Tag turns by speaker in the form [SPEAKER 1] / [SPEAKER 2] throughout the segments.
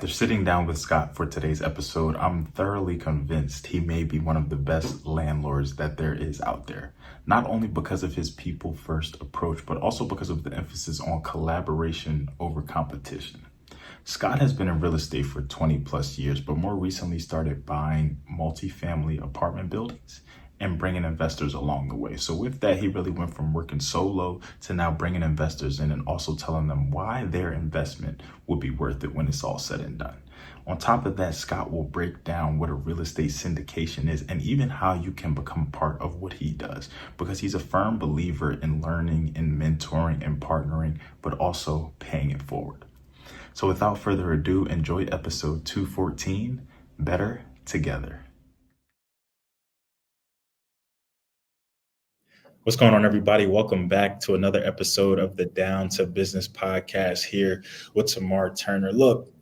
[SPEAKER 1] After sitting down with Scott for today's episode, I'm thoroughly convinced he may be one of the best landlords that there is out there. Not only because of his people first approach, but also because of the emphasis on collaboration over competition. Scott has been in real estate for 20 plus years, but more recently started buying multifamily apartment buildings and bringing investors along the way. So with that, he really went from working solo to now bringing investors in and also telling them why their investment would be worth it when it's all said and done. On top of that, Scott will break down what a real estate syndication is and even how you can become part of what he does, because he's a firm believer in learning and mentoring and partnering, but also paying it forward. So without further ado, enjoy episode 214, Better Together. What's going on, everybody? Welcome back to another episode of the Down to Business podcast here with Tamar Turner. Look,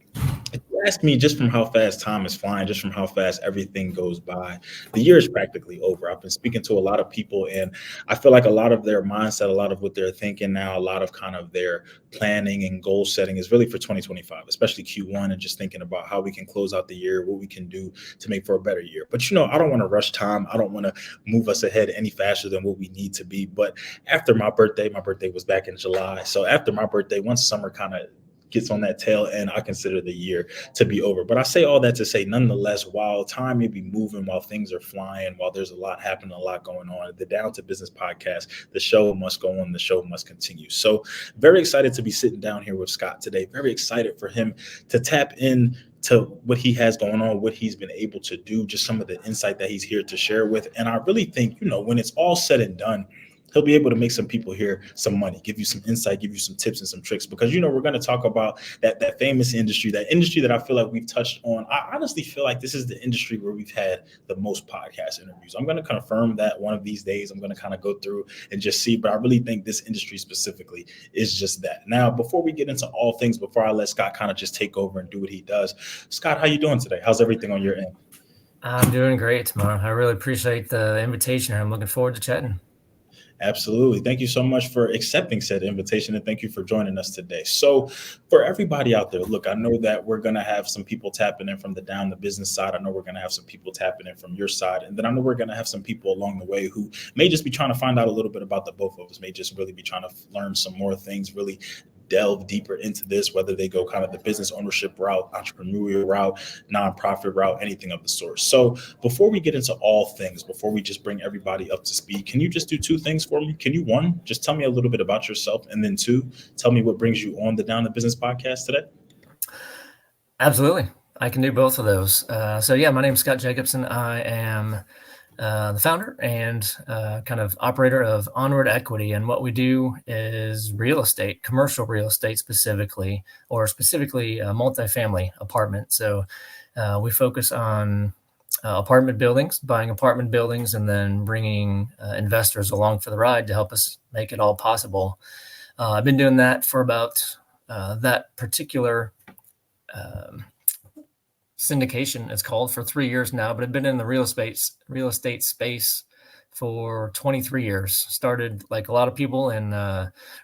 [SPEAKER 1] if you ask me, just from how fast time is flying, just from how fast everything goes by, the year is practically over. I've been speaking to a lot of people, and I feel like a lot of their mindset, a lot of what they're thinking now, a lot of kind of their planning and goal setting is really for 2025, especially Q1, and just thinking about how we can close out the year, what we can do to make for a better year. But, I don't want to rush time. I don't want to move us ahead any faster than what we need to be. But after my birthday was back in July. So after my birthday, once summer kind of gets on that tail end, I consider the year to be over. But I say all that to say, nonetheless, while time may be moving, while things are flying, while there's a lot happening, a lot going on, the Down to Business podcast, the show must go on, the show must continue. So very excited to be sitting down here with Scott today. Very excited for him to tap in to what he has going on, what he's been able to do, just some of the insight that he's here to share with. And I really think, when it's all said and done, he'll be able to make some people here some money, give you some insight, give you some tips and some tricks, because, we're going to talk about that famous industry, that industry that I feel like we've touched on. I honestly feel like this is the industry where we've had the most podcast interviews. I'm going to confirm that one of these days. I'm going to kind of go through and just see, but I really think this industry specifically is just that. Now, before we get into all things, before I let Scott kind of just take over and do what he does, Scott, how you doing today? How's everything on your end?
[SPEAKER 2] I'm doing great, Tamar. I really appreciate the invitation. I'm looking forward to chatting.
[SPEAKER 1] Absolutely. Thank you so much for accepting said invitation, and thank you for joining us today. So for everybody out there, look, I know that we're going to have some people tapping in from the Down the Business side. I know we're going to have some people tapping in from your side. And then I know we're going to have some people along the way who may just be trying to find out a little bit about the both of us, may just really be trying to learn some more things, really delve deeper into this, whether they go kind of the business ownership route, entrepreneurial route, nonprofit route, anything of the sort. So before we get into all things, before we just bring everybody up to speed, can you just do two things for me? Can you, one, just tell me a little bit about yourself, and then two, tell me what brings you on the Down the Business podcast today?
[SPEAKER 2] Absolutely. I can do both of those. My name is Scott Jacobson. I am the founder and kind of operator of Onward Equity. And what we do is real estate, commercial real estate specifically, or specifically multifamily apartment. So we focus on apartment buildings, buying apartment buildings, and then bringing investors along for the ride to help us make it all possible. I've been doing that for about that particular syndication, it's called, for 3 years now, but I've been in the real estate space for 23 years. Started like a lot of people in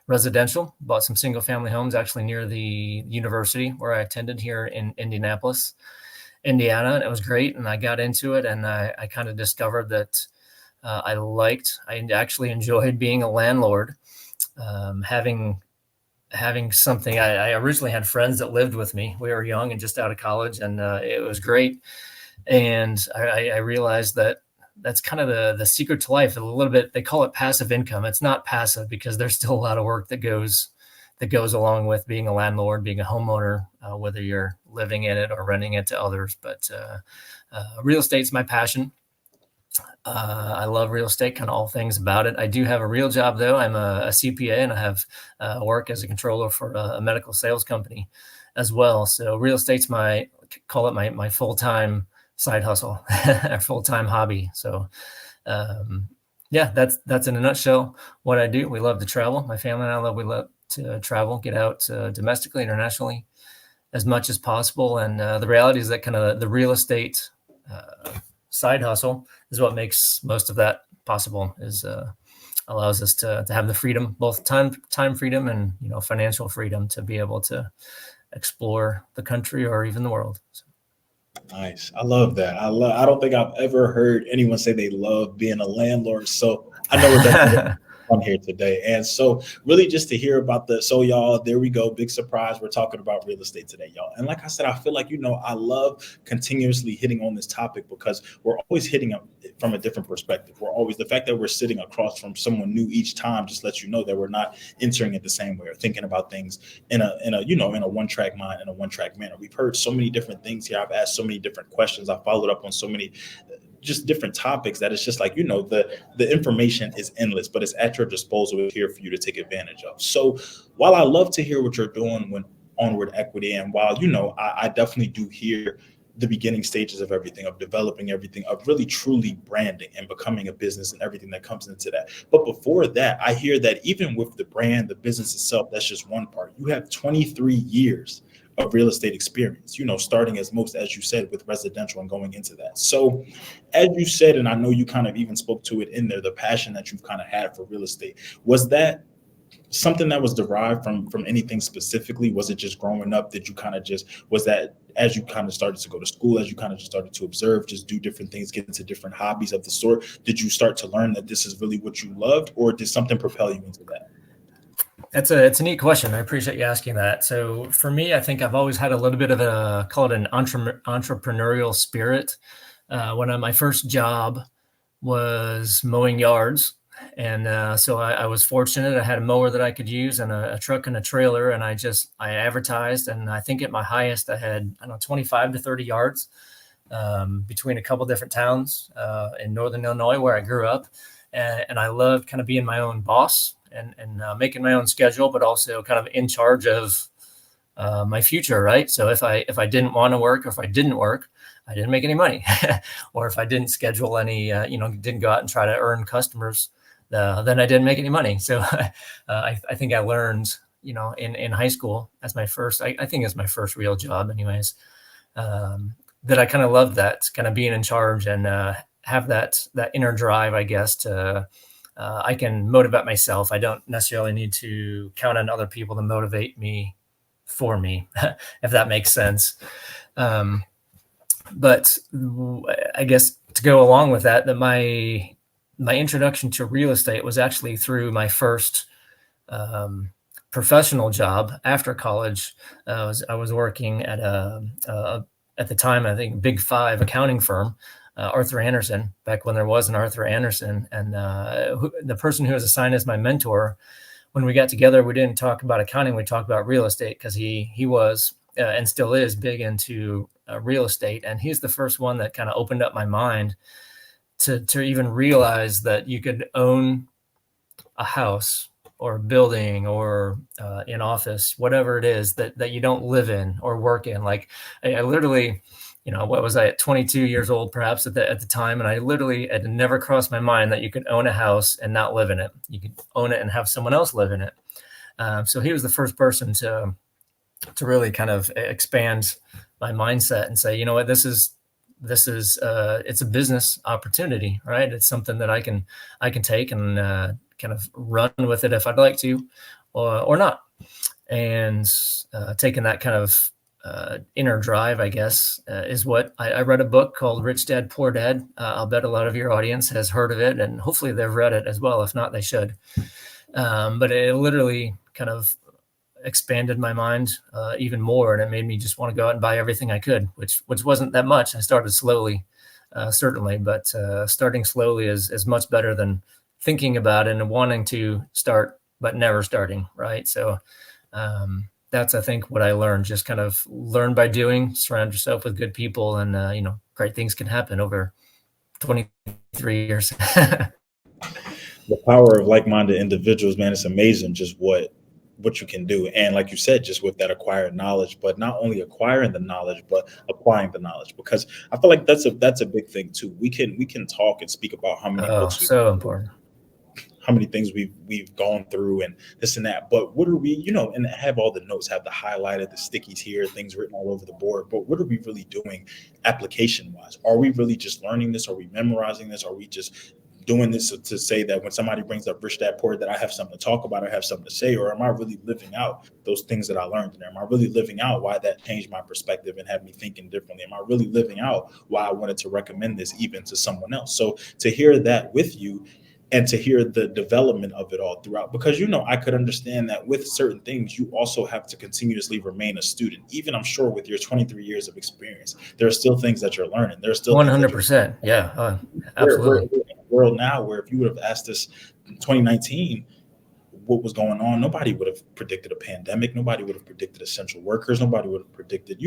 [SPEAKER 2] residential, bought some single family homes actually near the university where I attended here in Indianapolis, Indiana. And it was great. And I got into it, and I kind of discovered that I actually enjoyed being a landlord, having something. I originally had friends that lived with me. We were young and just out of college, and it was great. And I realized that that's kind of the secret to life. A little bit, they call it passive income. It's not passive because there's still a lot of work that goes along with being a landlord, being a homeowner, whether you're living in it or renting it to others. But real estate's my passion. I love real estate, kind of all things about it. I do have a real job, though. I'm a CPA, and I have work as a controller for a medical sales company as well. So real estate's my full-time side hustle, a full-time hobby. So that's in a nutshell what I do. We love to travel. My family and we love to travel, get out domestically, internationally as much as possible. And the reality is that kind of the real estate side hustle is what makes most of that possible, is allows us to have the freedom, both time freedom and financial freedom, to be able to explore the country or even the world. So.
[SPEAKER 1] Nice. I love that. I don't think I've ever heard anyone say they love being a landlord. So I know we're definitely on here today. And so really just to hear about so y'all, there we go. Big surprise. We're talking about real estate today, y'all. And like I said, I feel like, I love continuously hitting on this topic because we're always hitting up from a different perspective. The fact that we're sitting across from someone new each time just lets you know that we're not entering it the same way or thinking about things in a one-track mind, in a one-track manner. We've heard so many different things here. I've asked so many different questions. I followed up on so many just different topics that it's just like, the information is endless, but it's at your disposal here for you to take advantage of. So while I love to hear what you're doing when Onward Equity, and while, I definitely do hear the beginning stages of everything, of developing everything, of really truly branding and becoming a business and everything that comes into that. But before that, I hear that even with the brand, the business itself, that's just one part. You have 23 years of real estate experience, starting as you said, with residential and going into that. So as you said, and I know you kind of even spoke to it in there, the passion that you've kind of had for real estate, was that something that was derived from anything specifically? Was it just growing up? Did you kind of was that as you kind of started to go to school, as you kind of just started to observe, just do different things, get into different hobbies of the sort? Did you start to learn that this is really what you loved, or did something propel you into that?
[SPEAKER 2] It's a neat question. I appreciate you asking that. So for me, I think I've always had a little bit of call it an entrepreneurial spirit. My first job was mowing yards. And so I was fortunate. I had a mower that I could use and a truck and a trailer. And I advertised. And I think at my highest, I had, 25 to 30 yards between a couple different towns in Northern Illinois where I grew up. And I loved kind of being my own boss and making my own schedule, but also kind of in charge of my future, right? So if I didn't want to work, or if I didn't work, I didn't make any money. Or if I didn't schedule any, didn't go out and try to earn customers, then I didn't make any money. So I think I learned, in high school as my first, I think it's my first real job anyways, that I kind of loved that kind of being in charge and have that inner drive, I guess, to I can motivate myself. I don't necessarily need to count on other people to motivate me for me, if that makes sense. But I guess to go along with that, my introduction to real estate was actually through my first professional job after college. I was working at at the time, I think, Big Five accounting firm, Arthur Andersen, back when there was an Arthur Andersen. And the person who was assigned as my mentor, when we got together, we didn't talk about accounting. We talked about real estate because he was and still is big into real estate. And he's the first one that kind of opened up my mind to even realize that you could own a house or a building or an office, whatever it is that you don't live in or work in. Like I literally, what was I at 22 years old, perhaps at the time. And I literally had never crossed my mind that you could own a house and not live in it. You could own it and have someone else live in it. So he was the first person to really kind of expand my mindset and say, you know what, this is it's a business opportunity, right? It's something that I can take and kind of run with it if I'd like to, or not. And taking that kind of inner drive, I guess, is what I read a book called Rich Dad, Poor Dad. I'll bet a lot of your audience has heard of it, and hopefully they've read it as well. If not, they should. But it literally kind of expanded my mind even more, and it made me just want to go out and buy everything I could, which wasn't that much. I started slowly, certainly, but starting slowly is much better than thinking about it and wanting to start but never starting, right? So that's, I think, what I learned. Just kind of learn by doing, surround yourself with good people, and great things can happen over 23 years.
[SPEAKER 1] The power of like-minded individuals, man, it's amazing just what you can do. And like you said, just with that acquired knowledge, but not only acquiring the knowledge, but applying the knowledge, because I feel like that's a big thing too. We can talk and speak about how many books
[SPEAKER 2] so important,
[SPEAKER 1] how many things we've gone through and this and that, but what are we, and have all the notes, have the highlighted, the stickies here, things written all over the board, but what are we really doing application wise? Are we really just learning this? Are we memorizing this? Are we just doing this to say that when somebody brings up Rich Dad Poor, that I have something to talk about, or have something to say, or am I really living out those things that I learned in there? Am I really living out why that changed my perspective and had me thinking differently? Am I really living out why I wanted to recommend this even to someone else? So to hear that with you, and to hear the development of it all throughout, because I could understand that with certain things you also have to continuously remain a student. Even, I'm sure, with your 23 years of experience, there are still things that you're learning. There are still things that
[SPEAKER 2] 100%. Yeah,
[SPEAKER 1] we're
[SPEAKER 2] absolutely.
[SPEAKER 1] in a world now where if you would have asked us in 2019 what was going on, nobody would have predicted a pandemic. Nobody would have predicted essential workers. Nobody would have predicted,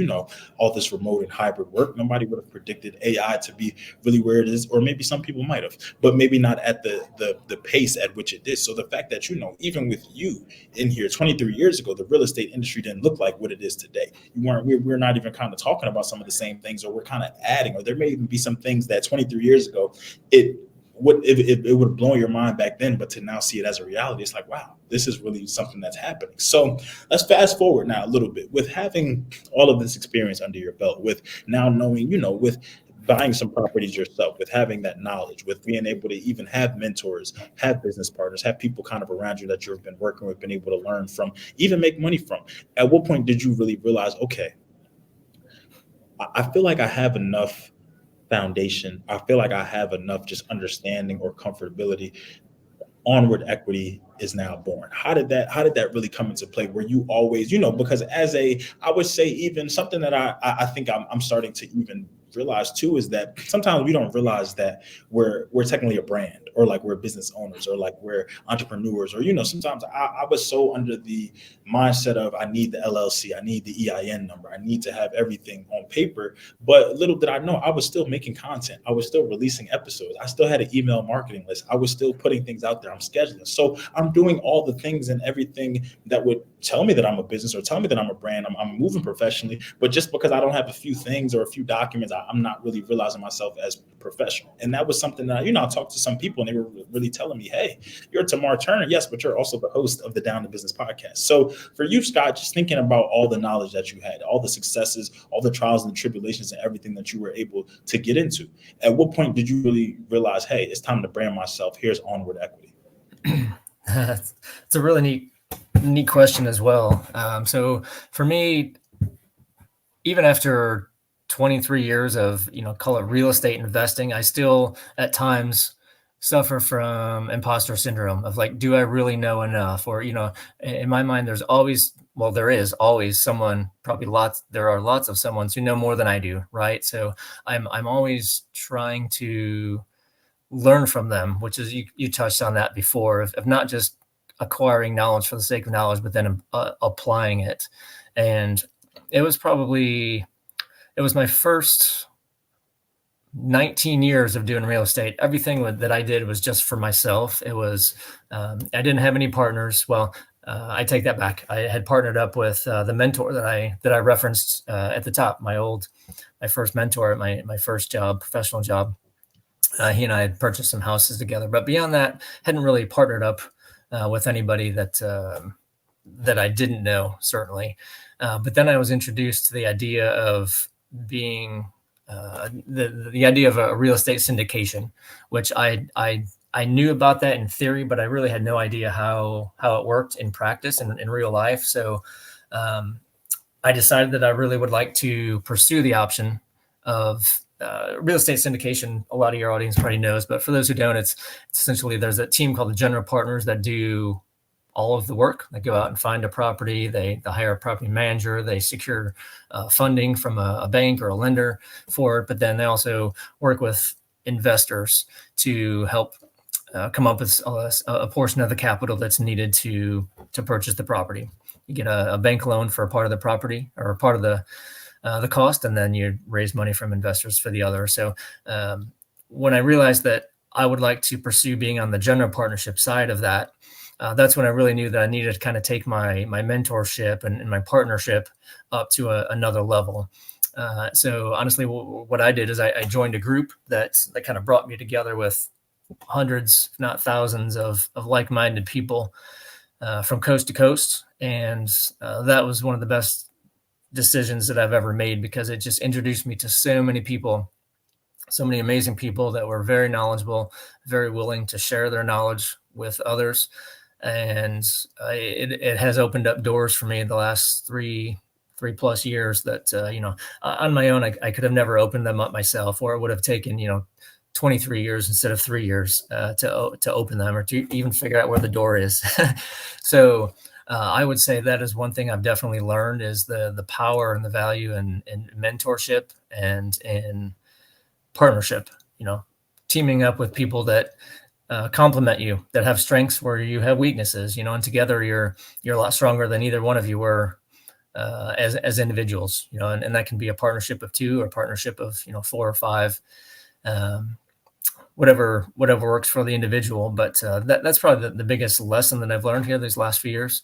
[SPEAKER 1] all this remote and hybrid work. Nobody would have predicted AI to be really where it is, or maybe some people might have, but maybe not at the pace at which it did. So the fact that, even with you in here 23 years ago, the real estate industry didn't look like what it is today. We're not even kind of talking about some of the same things, or we're kind of adding, or there may even be some things that 23 years ago, it would have blown your mind back then, but to now see it as a reality, it's like, wow, this is really something that's happening. So let's fast forward now a little bit, with having all of this experience under your belt, with now knowing, with buying some properties yourself, with having that knowledge, with being able to even have mentors, have business partners, have people kind of around you that you've been working with, been able to learn from, even make money from. At what point did you really realize, okay, I feel like I have enough foundation. I feel like I have enough just understanding or comfortability. Onward Equity is now born. How did that really come into play? Were you always, because I would say, even something that I think I'm starting to even realize too, is that sometimes we don't realize that we're technically a brand, or like we're business owners, or like we're entrepreneurs, or sometimes I was so under the mindset of, I need the LLC, I need the EIN number, I need to have everything on paper. But little did I know, I was still making content, I was still releasing episodes, I still had an email marketing list, I was still putting things out there, I'm scheduling. So I'm doing all the things and everything that would tell me that I'm a business, or tell me that I'm a brand. I'm moving professionally, but just because I don't have a few things or a few documents, I'm not really realizing myself as professional. And that was something that, I talked to some people and they were really telling me, hey, you're Tamar Turner, yes, but you're also the host of the Down to Business podcast. So for you, Scott, just thinking about all the knowledge that you had, all the successes, all the trials and tribulations, and everything that you were able to get into, at what point did you really realize, hey, it's time to brand myself? Here's Onward Equity.
[SPEAKER 2] It's a really neat question as well. So for me, even after 23 years of, call it real estate investing, I still at times suffer from imposter syndrome of like, do I really know enough? Or, in my mind, there is always someone, there are lots of someones who know more than I do. Right. So I'm always trying to learn from them, which is, you touched on that before, of not just acquiring knowledge for the sake of knowledge, but then applying it. And it was my first 19 years of doing real estate. Everything that I did was just for myself. It was, I didn't have any partners. Well, I take that back. I had partnered up with the mentor that I referenced at the top, my first mentor at my first job, professional job. He and I had purchased some houses together, but beyond that, hadn't really partnered up with anybody that I didn't know, certainly. But then I was introduced to the idea of being the idea of a real estate syndication, which I knew about that in theory, but I really had no idea how it worked in practice and in real life. So I decided that I really would like to pursue the option of real estate syndication. A lot of your audience probably knows, but for those who don't, it's essentially, there's a team called the general partners that do all of the work. They go out and find a property. They hire a property manager. They secure funding from a bank or a lender for it. But then they also work with investors to help come up with a portion of the capital that's needed to purchase the property. You get a bank loan for a part of the property, or a part of the cost, and then you raise money from investors for the other. So when I realized that I would like to pursue being on the general partnership side of that, that's when I really knew that I needed to kind of take my mentorship and my partnership up to another level. So honestly, what I did is I joined a group that kind of brought me together with hundreds, if not thousands, of like-minded people from coast to coast. And that was one of the best decisions that I've ever made, because it just introduced me to so many people so many amazing people that were very knowledgeable, very willing to share their knowledge with others. And it has opened up doors for me in the last three plus years that, on my own, I could have never opened them up myself, or it would have taken, 23 years instead of 3 years to open them, or to even figure out where the door is. So I would say that is one thing I've definitely learned, is the power and the value in mentorship and in partnership, teaming up with people that complement you, that have strengths where you have weaknesses, and together you're a lot stronger than either one of you were as individuals, and that can be a partnership of two or a partnership of, 4 or 5, whatever works for the individual. But that's probably the biggest lesson that I've learned here these last few years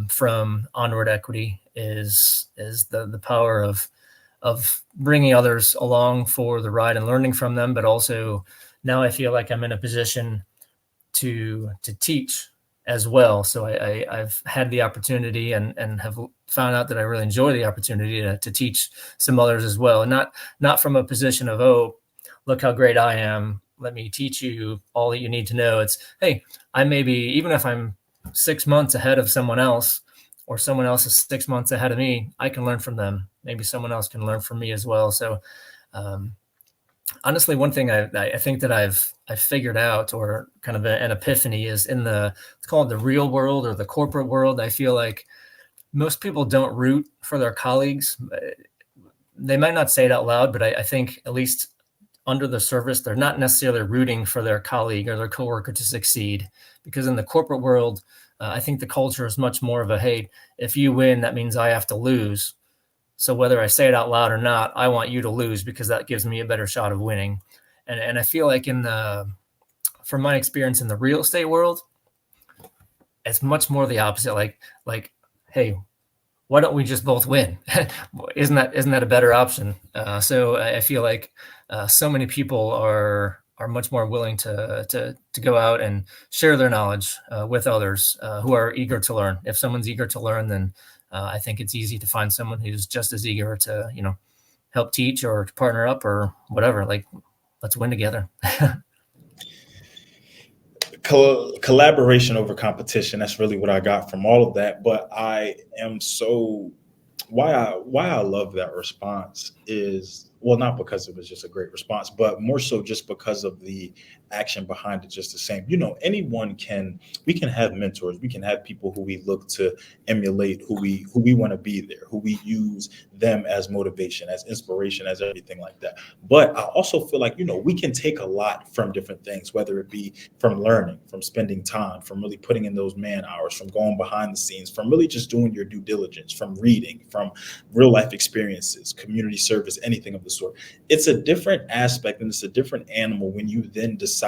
[SPEAKER 2] from Onward Equity is the power of bringing others along for the ride and learning from them. But also now I feel like I'm in a position to teach as well. So I've had the opportunity and have found out that I really enjoy the opportunity to teach some others as well. And not from a position of, oh, look how great I am, let me teach you all that you need to know. It's, hey, I may be, even if I'm 6 months ahead of someone else, or someone else is 6 months ahead of me, I can learn from them. Maybe someone else can learn from me as well. So honestly, one thing I think that I've figured out, or kind of an epiphany, is it's called the real world or the corporate world. I feel like most people don't root for their colleagues. They might not say it out loud, but I think at least under the surface, they're not necessarily rooting for their colleague or their coworker to succeed. Because in the corporate world, I think the culture is much more of a, hey, if you win, that means I have to lose. So whether I say it out loud or not, I want you to lose because that gives me a better shot of winning. And I feel like from my experience in the real estate world, it's much more the opposite. Like, hey, why don't we just both win? Isn't that a better option? So I feel like so many people are much more willing to go out and share their knowledge with others who are eager to learn. If someone's eager to learn, then I think it's easy to find someone who's just as eager to, help teach or to partner up or whatever. Like, let's win together.
[SPEAKER 1] Collaboration over competition. That's really what I got from all of that. But I am why I love that response is, well, not because it was just a great response, but more so just because of the action behind it. Just the same, we can have mentors, we can have people who we look to emulate, who we want to be there, who we use them as motivation, as inspiration, as everything like that. But I also feel like, we can take a lot from different things, whether it be from learning, from spending time, from really putting in those man hours, from going behind the scenes, from really just doing your due diligence, from reading, from real life experiences, community service, anything of the sort. It's a different aspect and it's a different animal when you then decide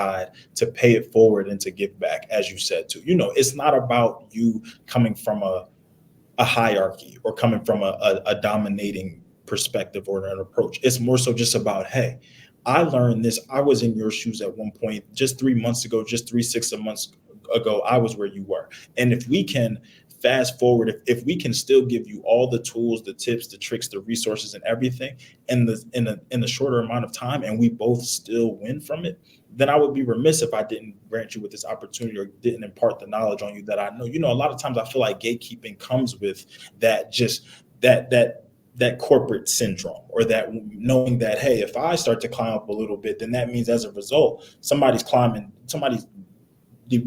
[SPEAKER 1] to pay it forward and to give back, as you said too. It's not about you coming from a hierarchy or coming from a dominating perspective or an approach. It's more so just about, hey, I learned this. I was in your shoes at one point, just 3 months ago, just 6 months ago, I was where you were. And if we can fast forward, if we can still give you all the tools, the tips, the tricks, the resources, and everything in the shorter amount of time, and we both still win from it, then I would be remiss if I didn't grant you with this opportunity or didn't impart the knowledge on you that I know. A lot of times I feel like gatekeeping comes with that, just that corporate syndrome, or that knowing that, hey, if I start to climb up a little bit, then that means as a result, somebody's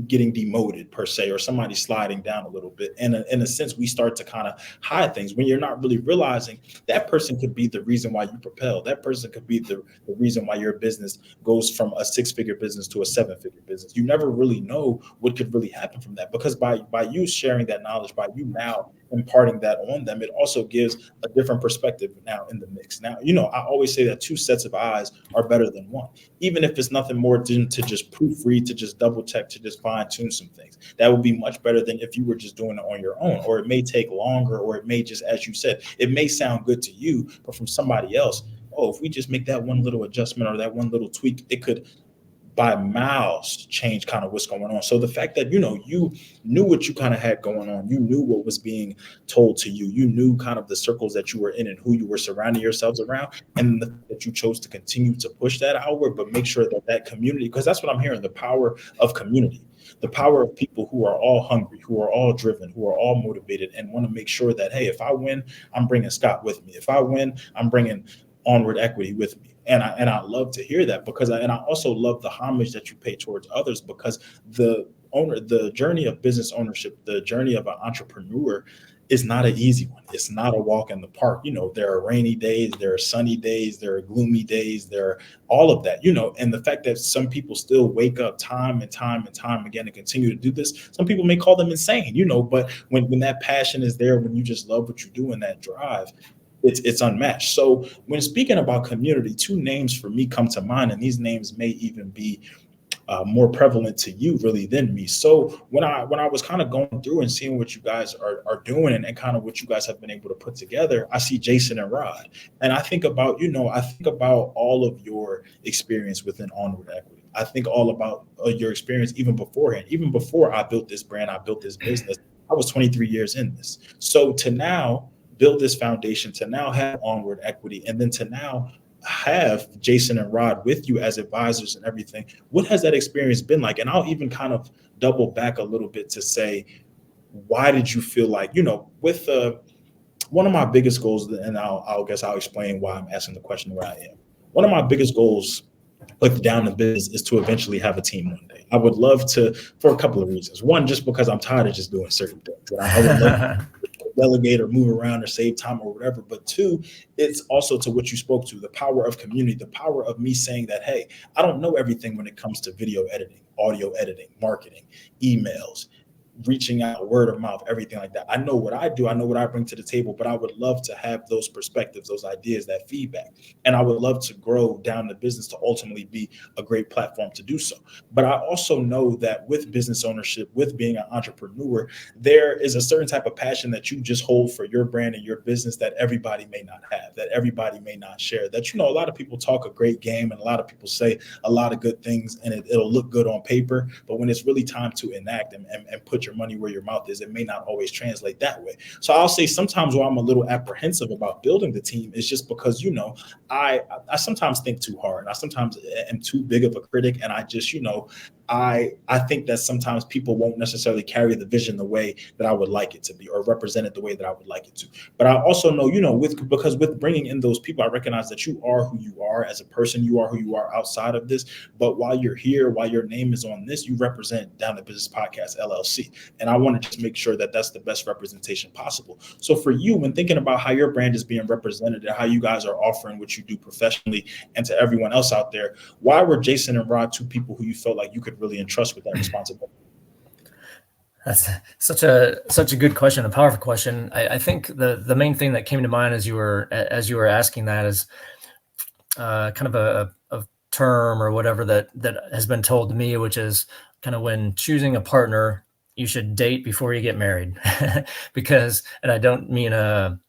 [SPEAKER 1] getting demoted per se, or somebody sliding down a little bit. And in a sense, we start to kind of hide things when you're not really realizing that person could be the reason why you propel. That person could be the reason why your business goes from a 6-figure business to a 7-figure business. You never really know what could really happen from that, because by you sharing that knowledge, by you now imparting that on them, it also gives a different perspective now in the mix. Now, I always say that 2 sets of eyes are better than one, even if it's nothing more than to just proofread, to just double check, to just fine tune some things. That would be much better than if you were just doing it on your own, or it may take longer, or it may just, as you said, it may sound good to you, but from somebody else, oh, if we just make that one little adjustment or that one little tweak, it could by miles change kind of what's going on. So the fact that, you knew what you kind of had going on, you knew what was being told to you, you knew kind of the circles that you were in and who you were surrounding yourselves around, and that you chose to continue to push that outward, but make sure that that community, because that's what I'm hearing, the power of community, the power of people who are all hungry, who are all driven, who are all motivated, and want to make sure that, hey, if I win, I'm bringing Scott with me. If I win, I'm bringing Onward Equity with me. And I love to hear that, because I also love the homage that you pay towards others, because the journey of business ownership, the journey of an entrepreneur is not an easy one. It's not a walk in the park. There are rainy days, there are sunny days, there are gloomy days, there are all of that, and the fact that some people still wake up time and time and time again and continue to do this, some people may call them insane, but when that passion is there, when you just love what you do and that drive, it's unmatched. So when speaking about community, two names for me come to mind, and these names may even be more prevalent to you really than me. So when I was kind of going through and seeing what you guys are doing, and kind of what you guys have been able to put together, I see Jason and Rod, and I think about all of your experience within Onward Equity. I think all about your experience even beforehand, even before I built this brand, I built this business. I was 23 years in this. So to now build this foundation, to now have Onward Equity, and then to now have Jason and Rod with you as advisors and everything, what has that experience been like? And I'll even kind of double back a little bit to say, why did you feel like, with one of my biggest goals, and I'll explain why I'm asking the question where I am. One of my biggest goals with Down to Business is to eventually have a team one day. I would love to, for a couple of reasons. One, just because I'm tired of just doing certain things. I would love to delegate or move around or save time or whatever. But two, it's also to what you spoke to, the power of community, the power of me saying that, hey, I don't know everything when it comes to video editing, audio editing, marketing, emails, reaching out, word of mouth, everything like that. I know what I do. I know what I bring to the table, but I would love to have those perspectives, those ideas, that feedback. And I would love to grow Down the Business to ultimately be a great platform to do so. But I also know that with business ownership, with being an entrepreneur, there is a certain type of passion that you just hold for your brand and your business that everybody may not have, that everybody may not share. That, a lot of people talk a great game and a lot of people say a lot of good things, and it'll look good on paper. But when it's really time to enact and put your money where your mouth is, it may not always translate that way. So I'll say sometimes why I'm a little apprehensive about building the team is just because, I sometimes think too hard. I sometimes am too big of a critic, and I just, I think that sometimes people won't necessarily carry the vision the way that I would like it to be, or represent it the way that I would like it to. But I also know, because with bringing in those people, I recognize that you are who you are as a person. You are who you are outside of this. But while you're here, while your name is on this, you represent Down the Business Podcast LLC. And I want to just make sure that that's the best representation possible. So for you, when thinking about how your brand is being represented and how you guys are offering what you do professionally and to everyone else out there, why were Jason and Rod two people who you felt like you could really entrust with that responsibility?
[SPEAKER 2] That's such a good question, a powerful question. I think the main thing that came to mind as you were asking that is kind of a term or whatever that has been told to me, which is kind of when choosing a partner, you should date before you get married. Because, and I don't mean a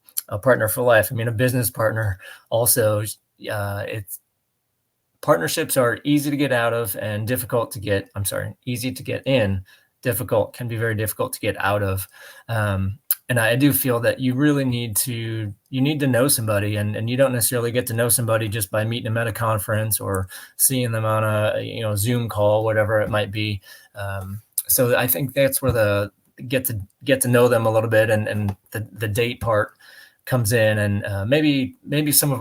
[SPEAKER 2] partner for life, I mean a business partner also. It's partnerships are easy to get out of and difficult to get, easy to get in, can be very difficult to get out of. And I do feel that you really need to know somebody, and you don't necessarily get to know somebody just by meeting them at a conference or seeing them on a Zoom call, whatever it might be. So I think that's where the get to know them a little bit, and the date part comes in. And maybe some of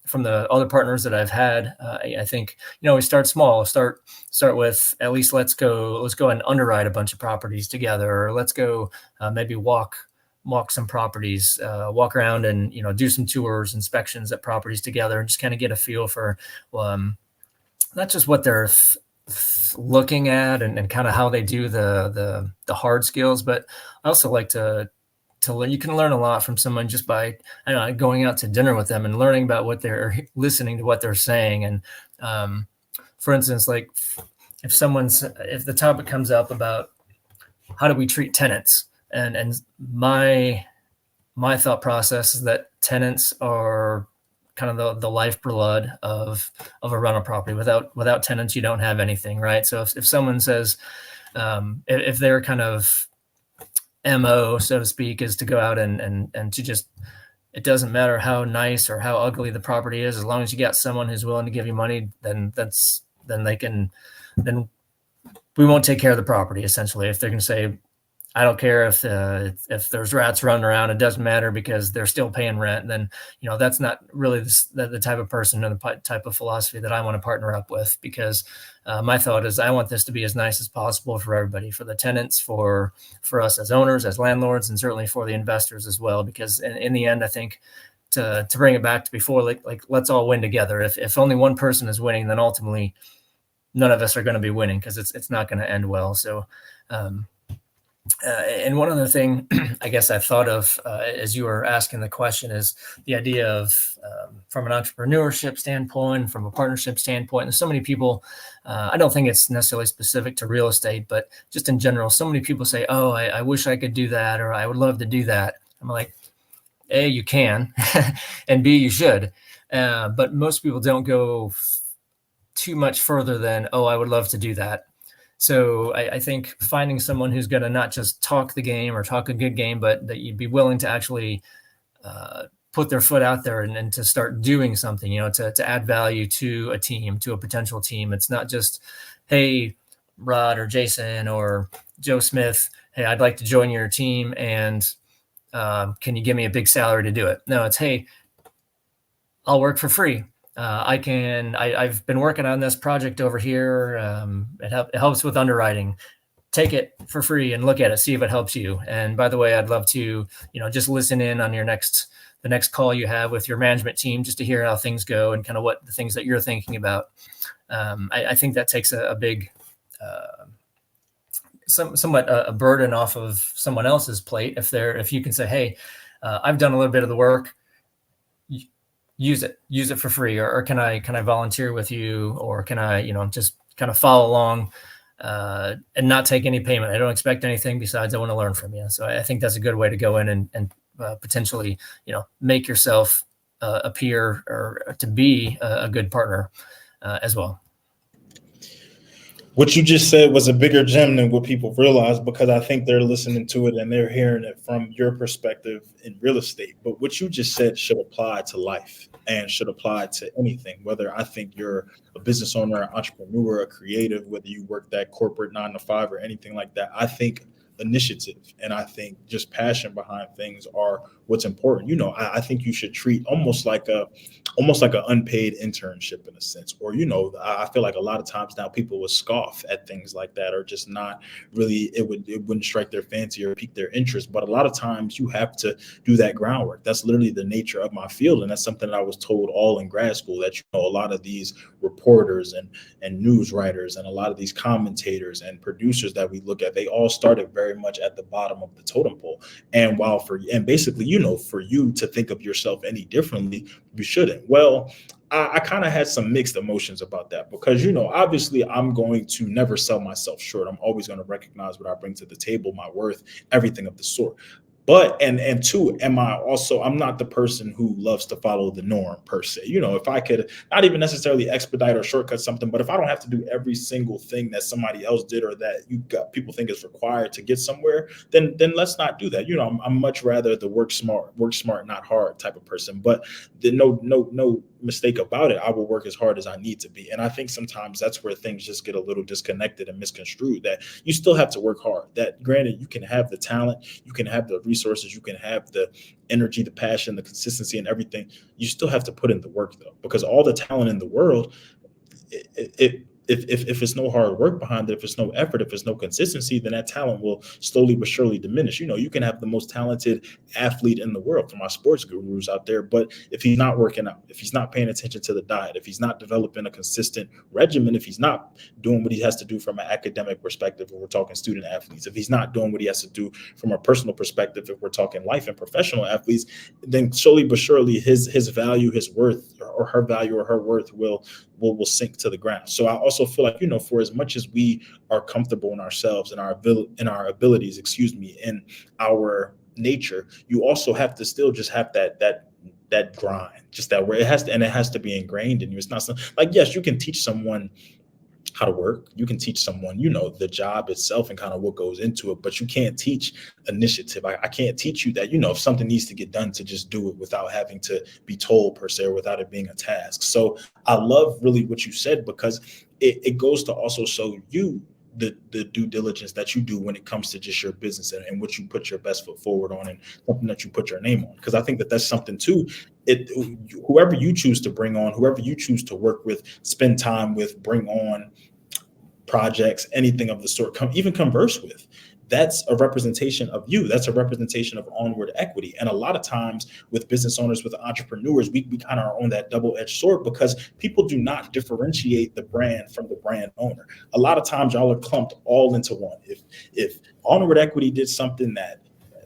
[SPEAKER 2] from the other partners that I've had, I think, we start small, start with, at least let's go and underwrite a bunch of properties together, or let's go maybe walk some properties, walk around and, do some tours, inspections at properties together, and just kind of get a feel for not just what they're looking at and kind of how they do the hard skills, but I also like to learn. You can learn a lot from someone just by going out to dinner with them and learning about what they're listening to, what they're saying. And for instance, like if the topic comes up about how do we treat tenants, and my thought process is that tenants are kind of the lifeblood of a rental property. Without tenants, you don't have anything, right? So if someone says, if their kind of MO, so to speak, is to go out and to just, it doesn't matter how nice or how ugly the property is, as long as you got someone who's willing to give you money, then we won't take care of the property. Essentially, if they're going to say, I don't care if there's rats running around, it doesn't matter because they're still paying rent, then, that's not really the type of person and the type of philosophy that I want to partner up with, because my thought is I want this to be as nice as possible for everybody, for the tenants, for us as owners, as landlords, and certainly for the investors as well, because in the end, I think to bring it back to before, like let's all win together. If only one person is winning, then ultimately none of us are going to be winning, because it's not going to end well. So and one other thing I guess I thought of as you were asking the question is the idea of from an entrepreneurship standpoint, from a partnership standpoint. There's so many people, I don't think it's necessarily specific to real estate, but just in general, so many people say, oh, I wish I could do that, or I would love to do that. I'm like, A, you can, and B, you should. But most people don't go too much further than, oh, I would love to do that. So I think finding someone who's going to not just talk the game or talk a good game, but that you'd be willing to actually put their foot out there and to start doing something, to add value to a team, to a potential team. It's not just, hey, Rod or Jason or Joe Smith, hey, I'd like to join your team, and can you give me a big salary to do it? No, it's, hey, I'll work for free. I've been working on this project over here. It helps with underwriting. Take it for free and look at it, see if it helps you. And by the way, I'd love to, just listen in on the next call you have with your management team, just to hear how things go and kind of what the things that you're thinking about. I think that takes a big, somewhat a burden off of someone else's plate. If you can say, hey, I've done a little bit of the work, use it for free, or can I volunteer with you, or can I, just kind of follow along and not take any payment. I don't expect anything besides I want to learn from you. So I think that's a good way to go in and potentially, make yourself appear or to be a good partner as well.
[SPEAKER 1] What you just said was a bigger gem than what people realize, because I think they're listening to it and they're hearing it from your perspective in real estate. But what you just said should apply to life and should apply to anything, whether I think you're a business owner, an entrepreneur, a creative, whether you work that corporate 9 to 5 or anything like that. I think initiative and I think just passion behind things are what's important. I think you should treat almost like an unpaid internship in a sense, or I feel like a lot of times now people would scoff at things like that, or just not really, it wouldn't strike their fancy or pique their interest. But a lot of times you have to do that groundwork. That's literally the nature of my field, and that's something that I was told all in grad school, that a lot of these reporters and news writers and a lot of these commentators and producers that we look at, they all started very much at the bottom of the totem pole. And basically, for you to think of yourself any differently, you shouldn't. Well, I kind of had some mixed emotions about that, because, obviously I'm going to never sell myself short. I'm always going to recognize what I bring to the table, my worth, everything of the sort. But, and two, I'm not the person who loves to follow the norm per se. If I could not even necessarily expedite or shortcut something, but if I don't have to do every single thing that somebody else did or that people think is required to get somewhere, then let's not do that. I'm much rather the work smart, not hard type of person. But no mistake about it, I will work as hard as I need to be. And I think sometimes that's where things just get a little disconnected and misconstrued, that you still have to work hard. That granted, you can have the talent, you can have the resources, you can have the energy, the passion, the consistency and everything. You still have to put in the work, though, because all the talent in the world, if it's no hard work behind it, if it's no effort, if it's no consistency, then that talent will slowly but surely diminish. You can have the most talented athlete in the world, for my sports gurus out there, but if he's not working out, if he's not paying attention to the diet, if he's not developing a consistent regimen, if he's not doing what he has to do from an academic perspective, if we're talking student athletes, if he's not doing what he has to do from a personal perspective, if we're talking life and professional athletes, then slowly but surely his value, his worth, or her value or her worth will sink to the ground. So I also feel like, for as much as we are comfortable in ourselves and our abilities, in our nature, you also have to still just have that that grind, just that where it has to be ingrained in you. It's not like, yes, you can teach someone how to work. You can teach someone, the job itself and kind of what goes into it, but you can't teach initiative. I can't teach you that, if something needs to get done, to just do it without having to be told per se, or without it being a task. So I love really what you said, because it goes to also show you the due diligence that you do when it comes to just your business, and what you put your best foot forward on, and something that you put your name on. Because I think that that's something too. Whoever you choose to bring on, whoever you choose to work with, spend time with, bring on projects, anything of the sort, even converse with, that's a representation of you. That's a representation of Onward Equity. And a lot of times with business owners, with entrepreneurs, we kind of are on that double-edged sword, because people do not differentiate the brand from the brand owner. A lot of times y'all are clumped all into one. If Onward Equity did something that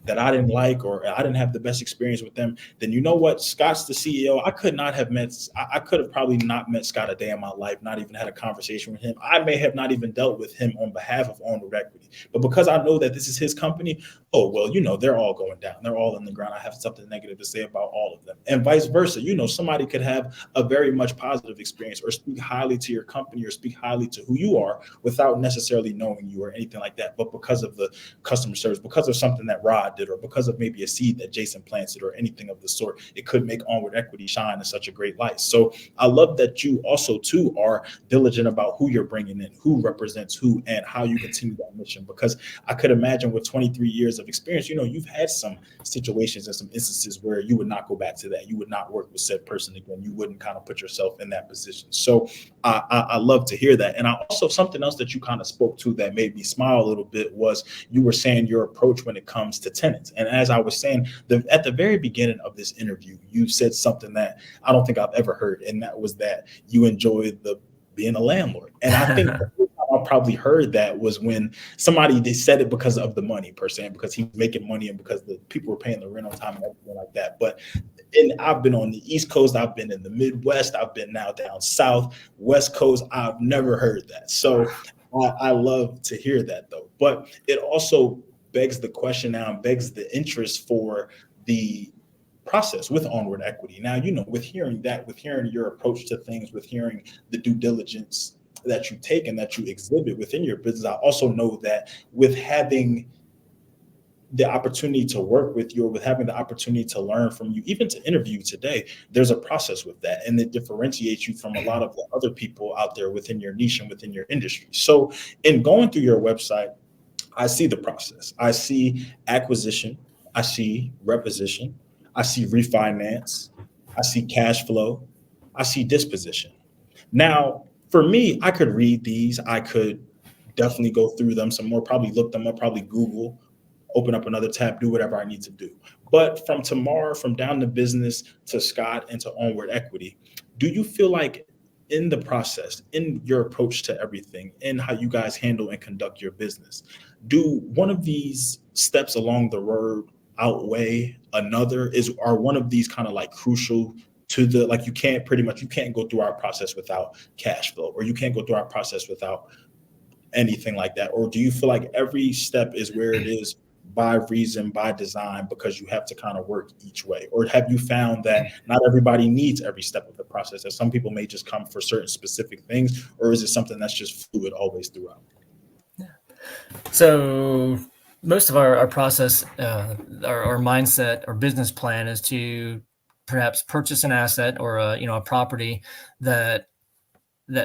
[SPEAKER 1] I didn't like, or I didn't have the best experience with them, then you know what? Scott's the CEO. I could have probably not met Scott a day in my life, not even had a conversation with him. I may have not even dealt with him on behalf of Onward Equity. But because I know that this is his company, oh, well, they're all going down. They're all in the ground. I have something negative to say about all of them. And vice versa. Somebody could have a very much positive experience, or speak highly to your company, or speak highly to who you are, without necessarily knowing you or anything like that. But because of the customer service, because of something that Rod did, or because of maybe a seed that Jason planted, or anything of the sort, it could make Onward Equity shine in such a great light. So I love that you also too are diligent about who you're bringing in, who represents who, and how you continue that mission. Because I could imagine with 23 years of experience, you've had some situations and some instances where you would not go back to that. You would not work with said person again. You wouldn't kind of put yourself in that position. So I love to hear that. And I also, something else that you kind of spoke to that made me smile a little bit was, you were saying your approach when it comes to tenants. And as I was saying, at the very beginning of this interview, you said something that I don't think I've ever heard. And that was that you enjoyed being a landlord. And I think I probably heard that was when they said it because of the money per se, because he's making money, and because the people were paying the rent on time and everything like that. But I've been on the East Coast, I've been in the Midwest, I've been now down South, West Coast. I've never heard that. So I love to hear that though. But it also begs the question now, and begs the interest for the process with Onward Equity. Now, with hearing your approach to things, with hearing the due diligence that you take and that you exhibit within your business, I also know that with having the opportunity to work with you, or with having the opportunity to learn from you, even to interview today, there's a process with that, and it differentiates you from a lot of the other people out there within your niche and within your industry. So in going through your website, I see the process. I see acquisition, I see reposition, I see refinance, I see cash flow, I see disposition. Now, for me, I could read these, I could definitely go through them some more, probably look them up, probably Google, open up another tab, do whatever I need to do. But from Tamar, from Down to Business to Scott and to Onward Equity, do you feel like in the process, in your approach to everything, in how you guys handle and conduct your business, do one of these steps along the road outweigh another? Are one of these kind of like crucial to the, like, you can't go through our process without cash flow, or you can't go through our process without anything like that? Or do you feel like every step is where it is by reason, by design, because you have to kind of work each way? Or have you found that not everybody needs every step of the process, that some people may just come for certain specific things? Or is it something that's just fluid always throughout?
[SPEAKER 2] So most of our process, our mindset, our business plan is to perhaps purchase an asset, or a property that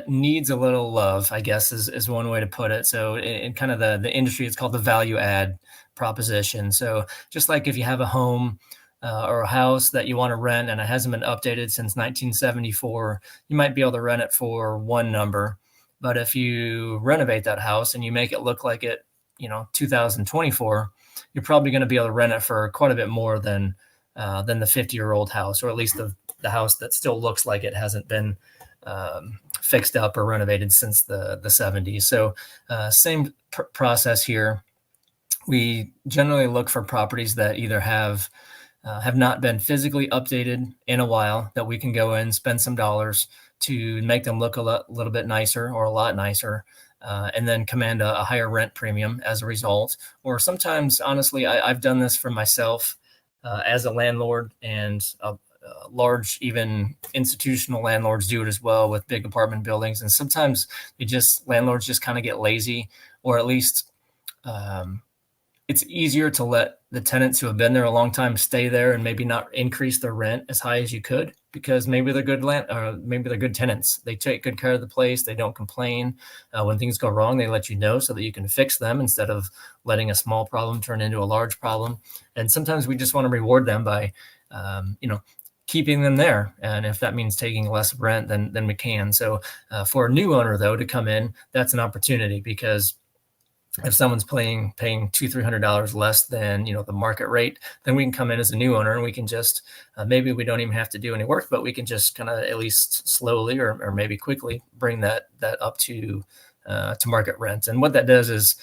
[SPEAKER 2] needs a little love, I guess is one way to put it. So in kind of the industry, it's called the value add proposition. So just like if you have a home or a house that you want to rent and it hasn't been updated since 1974, you might be able to rent it for one number. But if you renovate that house and you make it look like it, 2024, you're probably going to be able to rent it for quite a bit more than the 50-year-old house, or at least the house that still looks like it hasn't been fixed up or renovated since the 70s. So same process here. We generally look for properties that either have not been physically updated in a while, that we can go in, spend some dollars to make them look a little bit nicer, or a lot nicer, and then command a higher rent premium as a result. Or sometimes, honestly, I've done this for myself as a landlord, and large, even institutional landlords do it as well with big apartment buildings. And sometimes landlords just kind of get lazy, or at least um, it's easier to let the tenants who have been there a long time stay there and maybe not increase their rent as high as you could, because maybe they're maybe they're good tenants. They take good care of the place. They don't complain. When things go wrong, they let you know so that you can fix them instead of letting a small problem turn into a large problem. And sometimes we just want to reward them by, keeping them there. And if that means taking less rent, then we can. So for a new owner, though, to come in, that's an opportunity, because if someone's paying $200-300 less than the market rate, then we can come in as a new owner and we can just maybe we don't even have to do any work, but we can just kind of at least slowly or maybe quickly bring that up to market rent. And what that does is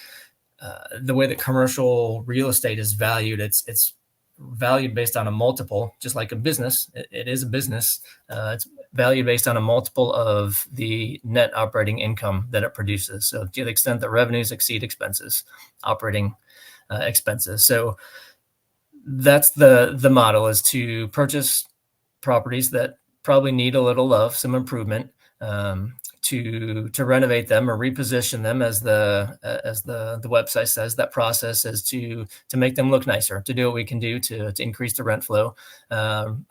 [SPEAKER 2] the way that commercial real estate is valued, it's valued based on a multiple, just like a business. It is a business. It's valued based on a multiple of the net operating income that it produces. So to the extent that revenues exceed operating expenses. So that's the model, is to purchase properties that probably need a little love, some improvement, to renovate them or reposition them, as the website says. That process is to make them look nicer, to do what we can do to increase the rent flow.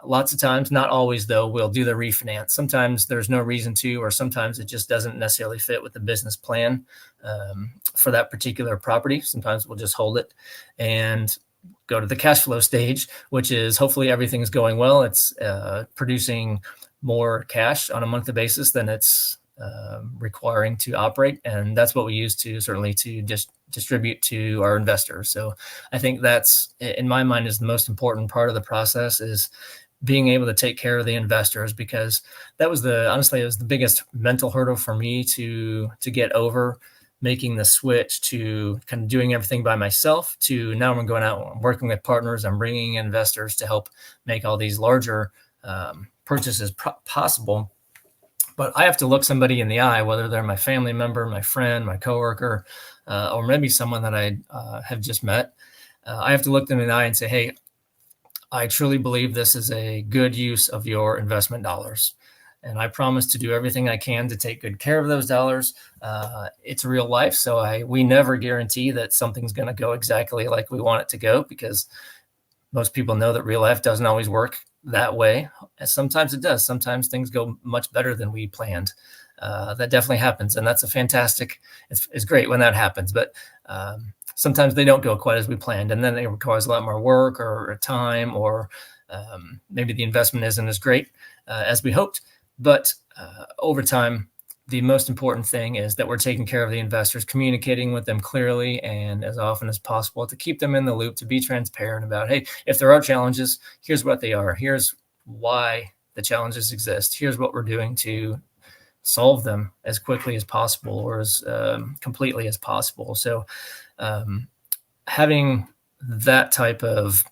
[SPEAKER 2] Lots of times, not always though, we'll do the refinance. Sometimes there's no reason to, or sometimes it just doesn't necessarily fit with the business plan for that particular property. Sometimes we'll just hold it and go to the cash flow stage, which is hopefully everything's going well. It's producing more cash on a monthly basis than it's requiring to operate, and that's what we use to just distribute to our investors. So I think that's, in my mind, is the most important part of the process, is being able to take care of the investors, because that was honestly, it was the biggest mental hurdle for me to get over, making the switch to kind of doing everything by myself to now I'm going out and working with partners. I'm bringing investors to help make all these larger purchases possible. But I have to look somebody in the eye, whether they're my family member, my friend, my coworker, or maybe someone that I have just met. I have to look them in the eye and say, hey, I truly believe this is a good use of your investment dollars. And I promise to do everything I can to take good care of those dollars. It's real life. So we never guarantee that something's going to go exactly like we want it to go, because most people know that real life doesn't always work that way. And sometimes it does. Sometimes things go much better than we planned. That definitely happens. And that's it's great when that happens. But sometimes they don't go quite as we planned. And then it requires a lot more work or time, or maybe the investment isn't as great as we hoped. But over time, the most important thing is that we're taking care of the investors, communicating with them clearly and as often as possible, to keep them in the loop, to be transparent about, hey, if there are challenges, here's what they are. Here's why the challenges exist. Here's what we're doing to solve them as quickly as possible, or as completely as possible. So having that type of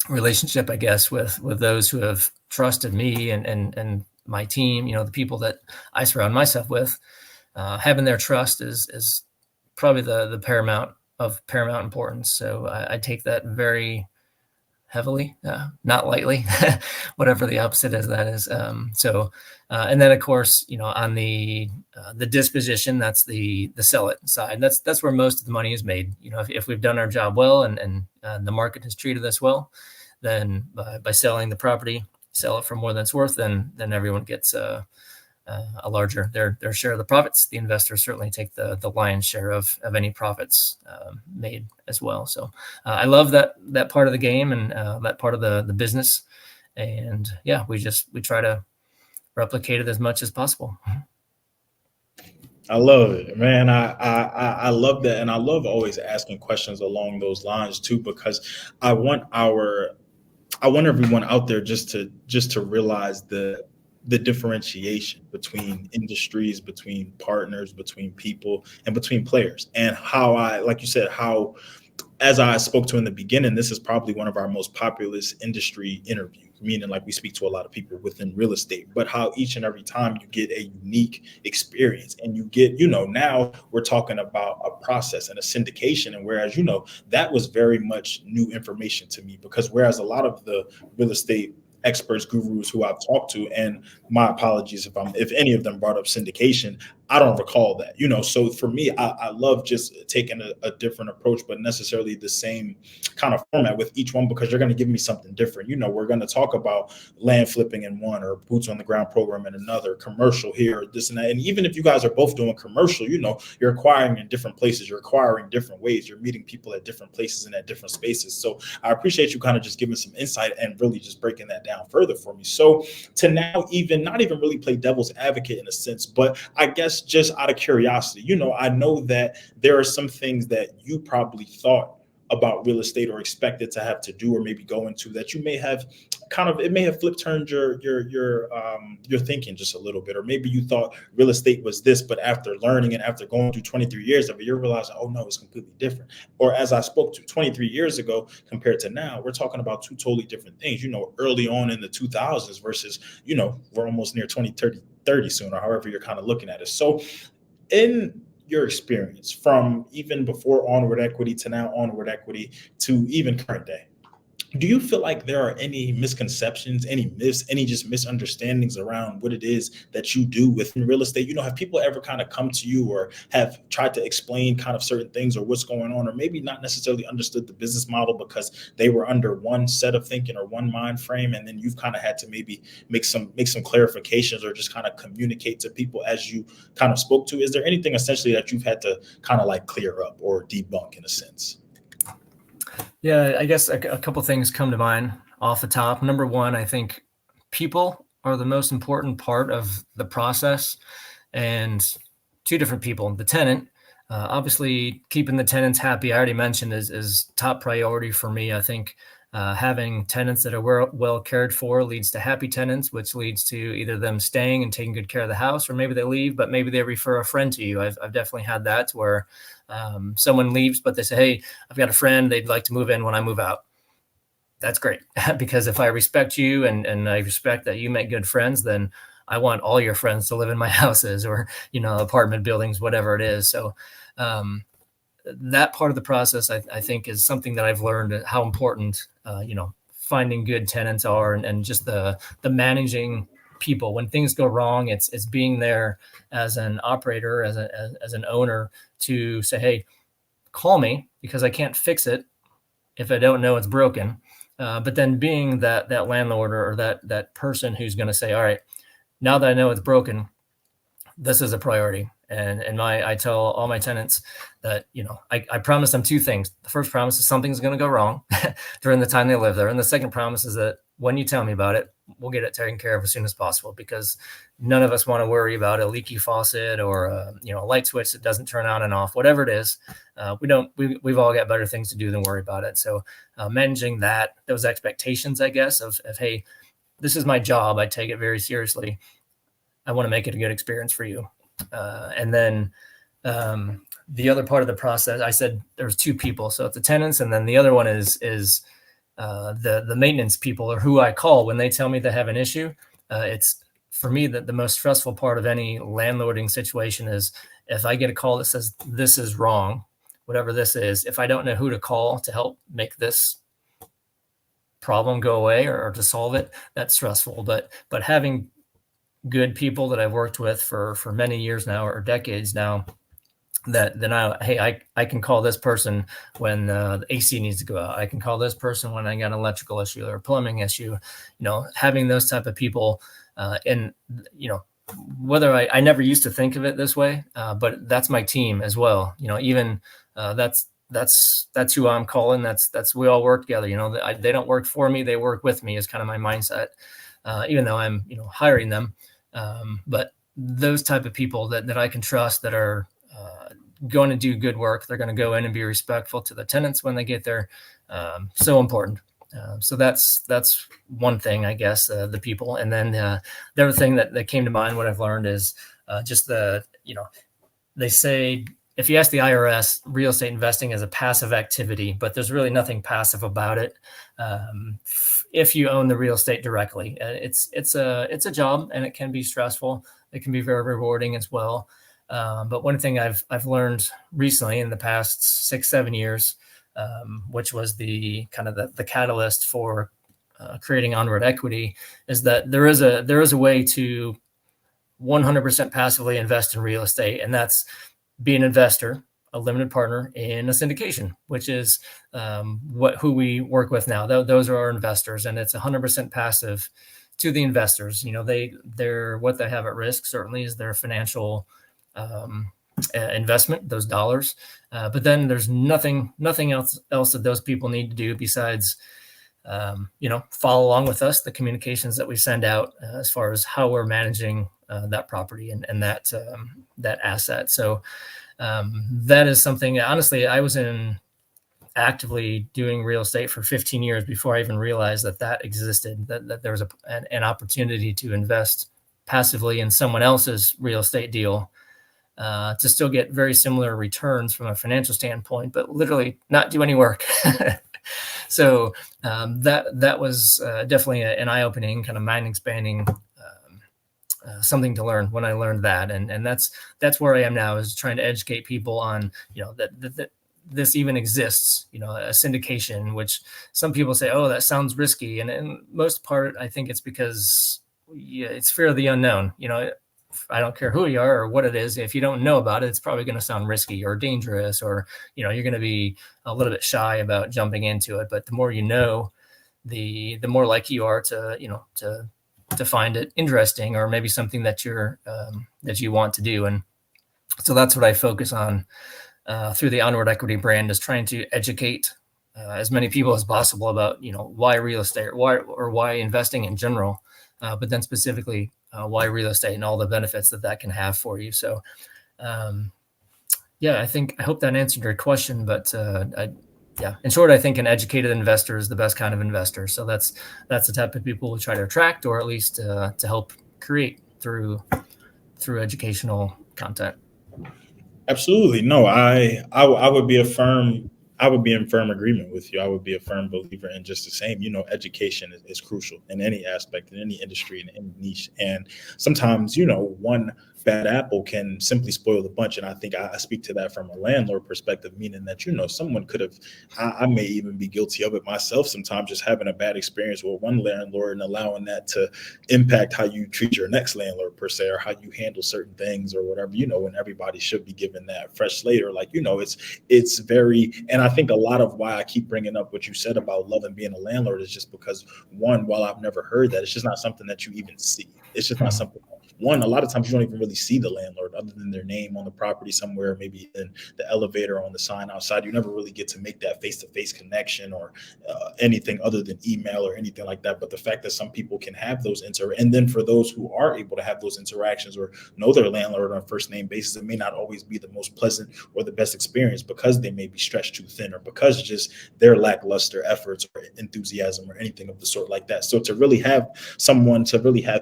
[SPEAKER 2] relationship, I guess, with those who have trusted me and my team, the people that I surround myself with, having their trust is probably the paramount importance. So I take that very heavily, not lightly, whatever the opposite of that is. And then of course, on the disposition, that's the sell it side. That's where most of the money is made. If we've done our job well and the market has treated us well, then by selling the property, sell it for more than it's worth, then everyone gets a larger their share of the profits. The investors certainly take the lion's share of any profits made as well. So I love that part of the game and that part of the business. And yeah, we try to replicate it as much as possible.
[SPEAKER 1] I love it, man. I love that, and I love always asking questions along those lines too, because I want everyone out there just to realize the differentiation between industries, between partners, between people, and between players. And how like you said, as I spoke to in the beginning, this is probably one of our most populous industry interviews, meaning like we speak to a lot of people within real estate, but how each and every time you get a unique experience, and you get, now we're talking about a process and a syndication. And whereas, that was very much new information to me, because whereas a lot of the real estate experts, gurus who I've talked to, and my apologies if any of them brought up syndication. I don't recall that, So for me, I love just taking a different approach, but necessarily the same kind of format with each one, because you're going to give me something different. We're going to talk about land flipping in one, or boots on the ground program in another, commercial here, this and that. And even if you guys are both doing commercial, you're acquiring in different places, you're acquiring different ways, you're meeting people at different places and at different spaces. So I appreciate you kind of just giving some insight and really just breaking that down further for me. So to now even not even really play devil's advocate in a sense, but I guess just out of curiosity, I know that there are some things that you probably thought about real estate or expected to have to do or maybe go into that you may have it may have turned your thinking just a little bit, or maybe you thought real estate was this, but after learning and after going through 23 years of it, you're realizing, oh no, it's completely different. Or as I spoke to 23 years ago compared to now, we're talking about two totally different things, early on in the 2000s versus, we're almost near 2030 soon, or however you're kind of looking at it. So in your experience from even before Onward Equity to now Onward Equity to even current day, do you feel like there are any misconceptions, any myths, any just misunderstandings around what it is that you do within real estate? Have people ever kind of come to you or have tried to explain kind of certain things or what's going on, or maybe not necessarily understood the business model because they were under one set of thinking or one mind frame, and then you've kind of had to maybe make some clarifications or just kind of communicate to people as you kind of spoke to? Is there anything essentially that you've had to kind of like clear up or debunk in a sense?
[SPEAKER 2] Yeah, I guess a couple things come to mind off the top. Number one, I think people are the most important part of the process, and two different people. The tenant, obviously keeping the tenants happy, I already mentioned, is top priority for me. I think having tenants that are well cared for leads to happy tenants, which leads to either them staying and taking good care of the house, or maybe they leave, but maybe they refer a friend to you. I've definitely had that where someone leaves, but they say, hey, I've got a friend, they'd like to move in when I move out. That's great. Because if I respect you and I respect that you make good friends, then I want all your friends to live in my houses or, apartment buildings, whatever it is. So that part of the process, I think, is something that I've learned how important, finding good tenants are, and just the managing people when things go wrong. It's being there as an operator, as an owner, to say, hey, call me because I can't fix it if I don't know it's broken. But then being that landlord or that person who's going to say, all right, now that I know it's broken, this is a priority. And I tell all my tenants that, I promise them two things. The first promise is something's going to go wrong during the time they live there. And the second promise is that when you tell me about it, we'll get it taken care of as soon as possible, because none of us want to worry about a leaky faucet or a light switch that doesn't turn on and off, whatever it is. We've all got better things to do than worry about it. So managing those expectations, I guess, of, hey, this is my job. I take it very seriously. I want to make it a good experience for you. And then the other part of the process, I said there's two people. So it's the tenants, and then the other one is the maintenance people, or who I call when they tell me they have an issue. It's for me that the most stressful part of any landlording situation is if I get a call that says this is wrong, whatever this is. If I don't know who to call to help make this problem go away or to solve it, that's stressful. But having good people that I've worked with for many years now, or decades now, that then I can call this person when the AC needs to go out. I can call this person when I got an electrical issue or a plumbing issue. Having those type of people, and whether I never used to think of it this way, but that's my team as well. Even that's who I'm calling. That's we all work together. They don't work for me; they work with me. Is kind of my mindset. Even though I'm hiring them. But those type of people that I can trust, that are going to do good work, they're going to go in and be respectful to the tenants when they get there. So important. So that's one thing, I guess, the people. And then the other thing that came to mind, what I've learned is just they say, if you ask the IRS, real estate investing is a passive activity, but there's really nothing passive about it. If you own the real estate directly, it's a job, and it can be stressful. It can be very rewarding as well. But one thing I've learned recently in the past 6-7 years, which was the kind of the catalyst for creating Onward Equity is that there is a way to 100% passively invest in real estate, and that's be an investor, a limited partner in a syndication, which is who we work with now. Those are our investors, and it's 100% passive to the investors. They're what they have at risk certainly is their financial investment, those dollars. But then there's nothing else that those people need to do besides follow along with us, the communications that we send out as far as how we're managing that property and that asset. So that is something, honestly, I was actively doing real estate for 15 years before I even realized that existed, that there was an opportunity to invest passively in someone else's real estate deal to still get very similar returns from a financial standpoint, but literally not do any work. So that was definitely an eye-opening, kind of mind-expanding something to learn when I learned that, and that's where I am now, is trying to educate people on that this even exists, a syndication, which some people say, oh, that sounds risky, and in most part, I think it's because it's fear of the unknown. I don't care who you are or what it is. If you don't know about it, it's probably going to sound risky or dangerous, or, you're going to be a little bit shy about jumping into it. But the more you know, the more likely you are to find it interesting, or maybe something that you want to do. And so that's what I focus on through the Onward Equity brand, is trying to educate as many people as possible about, why real estate, or why investing in general, but then specifically why real estate and all the benefits that can have for you. So, I hope that answered your question, but in short, I think an educated investor is the best kind of investor. So that's the type of people we try to attract, or at least to help create through educational content.
[SPEAKER 1] Absolutely. No, I would be in firm agreement with you. I would be a firm believer in just the same. Education is crucial in any aspect, in any industry, in any niche. And sometimes, one bad apple can simply spoil the bunch. And I think I speak to that from a landlord perspective, meaning that, someone could have, I may even be guilty of it myself sometimes, just having a bad experience with one landlord and allowing that to impact how you treat your next landlord per se, or how you handle certain things or whatever, when everybody should be given that fresh slate, or it's very, and I think a lot of why I keep bringing up what you said about loving being a landlord is just because, one, while I've never heard that, it's just not something that you even see. It's just not something. One, a lot of times you don't even really see the landlord other than their name on the property somewhere, maybe in the elevator, on the sign outside. You never really get to make that face-to-face connection or anything other than email or anything like that. But the fact that some people can have those and then for those who are able to have those interactions or know their landlord on a first name basis, it may not always be the most pleasant or the best experience, because they may be stretched too thin, or because just their lackluster efforts or enthusiasm or anything of the sort like that. So to really have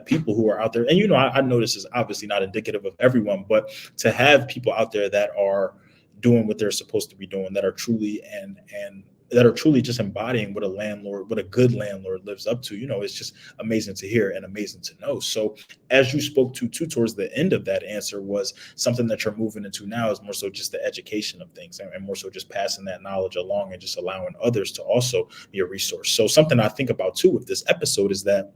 [SPEAKER 1] people who are out there, and I know this is obviously not indicative of everyone, but to have people out there that are doing what they're supposed to be doing, that are truly and that are truly just embodying what a good landlord lives up to, it's just amazing to hear and amazing to know. So as you spoke to towards the end of that answer, was something that you're moving into now is more so just the education of things, and more so just passing that knowledge along and just allowing others to also be a resource. So something I think about too with this episode is that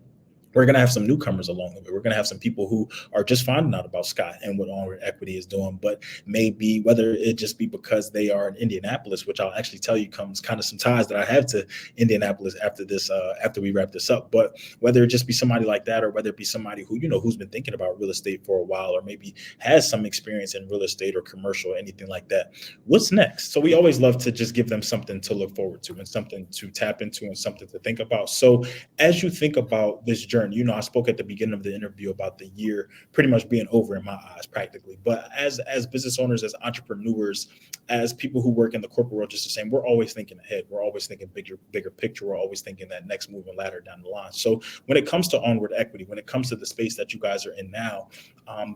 [SPEAKER 1] we're going to have some newcomers along the way. We're going to have some people who are just finding out about Scott and what Onward Equity is doing, but maybe whether it just be because they are in Indianapolis, which I'll actually tell you comes kind of some ties that I have to Indianapolis after this, after we wrap this up. But whether it just be somebody like that, or whether it be somebody who, who's been thinking about real estate for a while, or maybe has some experience in real estate or commercial or anything like that, what's next? So we always love to just give them something to look forward to and something to tap into and something to think about. So as you think about this journey, I spoke at the beginning of the interview about the year pretty much being over in my eyes practically. But as business owners, as entrepreneurs, as people who work in the corporate world just the same, we're always thinking ahead. We're always thinking bigger picture. We're always thinking that next moving ladder down the line. So when it comes to Onward Equity, when it comes to the space that you guys are in now,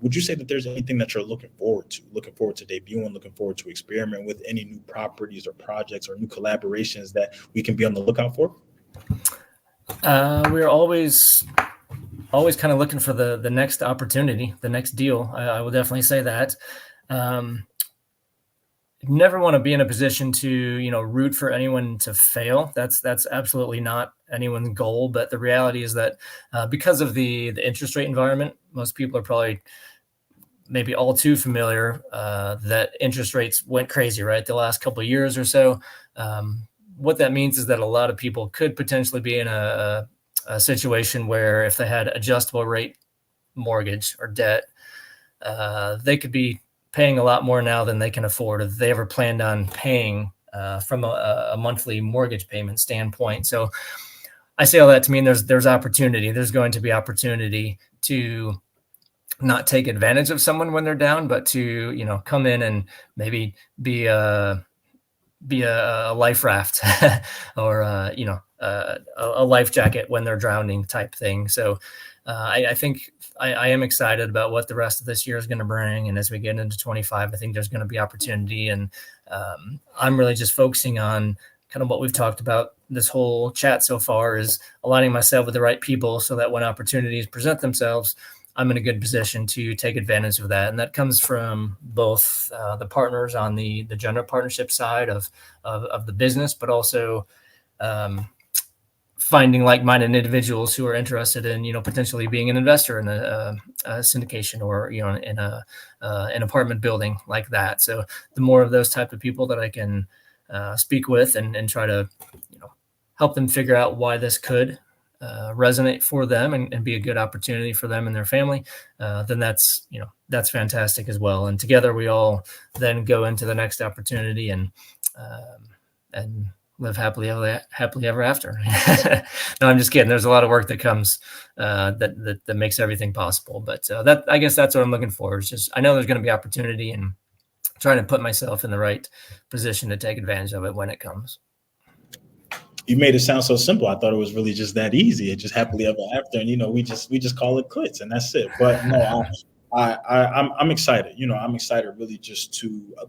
[SPEAKER 1] would you say that there's anything that you're looking forward to debuting, looking forward to experiment with, any new properties or projects or new collaborations that we can be on the lookout for?
[SPEAKER 2] We're always kind of looking for the next opportunity, the next deal. I will definitely say that. Never want to be in a position to, root for anyone to fail. That's absolutely not anyone's goal, but the reality is that because of the interest rate environment, most people are probably maybe all too familiar that interest rates went crazy, right? The last couple of years or so. What that means is that a lot of people could potentially be in a situation where if they had adjustable rate mortgage or debt, they could be paying a lot more now than they can afford if they ever planned on paying from a monthly mortgage payment standpoint. So I say all that to mean there's opportunity. There's going to be opportunity to not take advantage of someone when they're down, but to, come in and maybe be a life raft or, a life jacket when they're drowning type thing. So I think I am excited about what the rest of this year is going to bring. And as we get into 25, I think there's going to be opportunity. And I'm really just focusing on kind of what we've talked about this whole chat so far, is aligning myself with the right people so that when opportunities present themselves, I'm in a good position to take advantage of that. And that comes from both the partners on the general partnership side of the business, but also finding like-minded individuals who are interested in, potentially being an investor in a syndication or, in an apartment building like that. So the more of those type of people that I can speak with and try to, help them figure out why this could resonate for them and be a good opportunity for them and their family, then that's fantastic as well. And together we all then go into the next opportunity and live happily ever after. No, I'm just kidding. There's a lot of work that comes that makes everything possible. But I guess that's what I'm looking for. Is just, I know there's going to be opportunity, and trying to put myself in the right position to take advantage of it when it comes.
[SPEAKER 1] You made it sound so simple. I thought it was really just that easy. It just happily ever after, and we just call it quits, and that's it. But no, I'm excited. I'm excited really just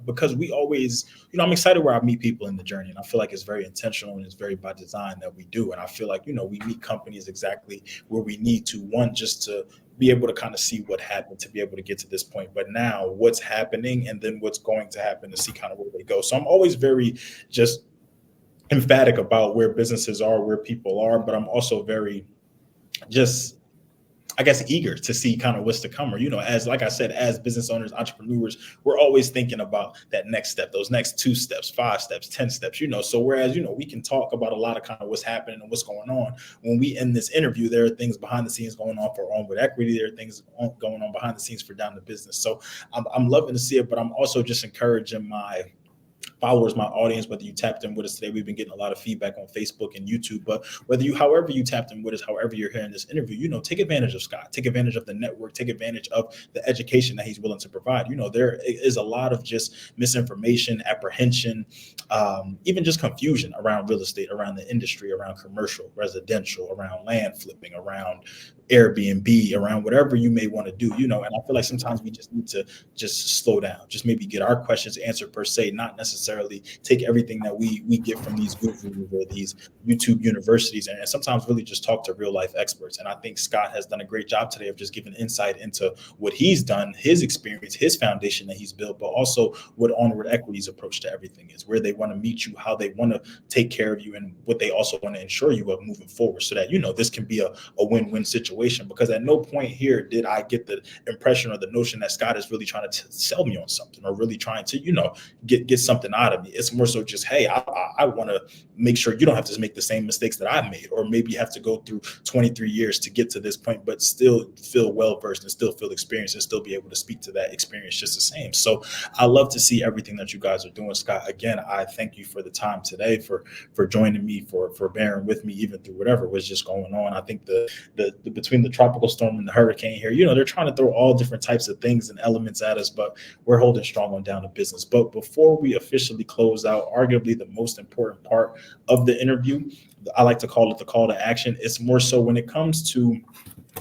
[SPEAKER 1] because we always, I'm excited where I meet people in the journey, and I feel like it's very intentional and it's very by design that we do. And I feel like, we meet companies exactly where we need to, one, just to be able to kind of see what happened to be able to get to this point, but now what's happening and then what's going to happen to see kind of where they go. So I'm always very just emphatic about where businesses are, where people are, but I'm also very just, I guess, eager to see kind of what's to come. Or, as like I said, as business owners, entrepreneurs, we're always thinking about that next step, those next 2 steps, 5 steps, 10 steps, so whereas, we can talk about a lot of kind of what's happening and what's going on. When we end this interview, there are things behind the scenes going on for Onward Equity. There are things going on behind the scenes for Down to Business. So I'm loving to see it, but I'm also just encouraging my followers, my audience, whether you tapped in with us today. We've been getting a lot of feedback on Facebook and YouTube, but however you tapped in with us, however you're hearing this interview, take advantage of Scott, take advantage of the network, take advantage of the education that he's willing to provide. There is a lot of just misinformation, apprehension, even just confusion around real estate, around the industry, around commercial, residential, around land flipping, around Airbnb, around whatever you may want to do, and I feel like sometimes we just need to just slow down, just maybe get our questions answered per se, not necessarily take everything that we get from these gurus or these YouTube universities, and sometimes really just talk to real life experts. And I think Scott has done a great job today of just giving insight into what he's done, his experience, his foundation that he's built, but also what Onward Equity's approach to everything is, where they want to meet you, how they want to take care of you, and what they also want to ensure you of moving forward, so that this can be a win-win situation. Because at no point here did I get the impression or the notion that Scott is really trying to sell me on something or really trying to, get something out of me. It's more so just, hey, I want to make sure you don't have to make the same mistakes that I've made, or maybe you have to go through 23 years to get to this point, but still feel well-versed and still feel experienced and still be able to speak to that experience just the same. So I love to see everything that you guys are doing, Scott. Again, I thank you for the time today, for joining me, for bearing with me even through whatever was just going on. I think the between the tropical storm and the hurricane here, they're trying to throw all different types of things and elements at us, but we're holding strong on Down to Business. But before we officially close out, arguably the most important part of the interview, I like to call it the call to action. It's more so when it comes to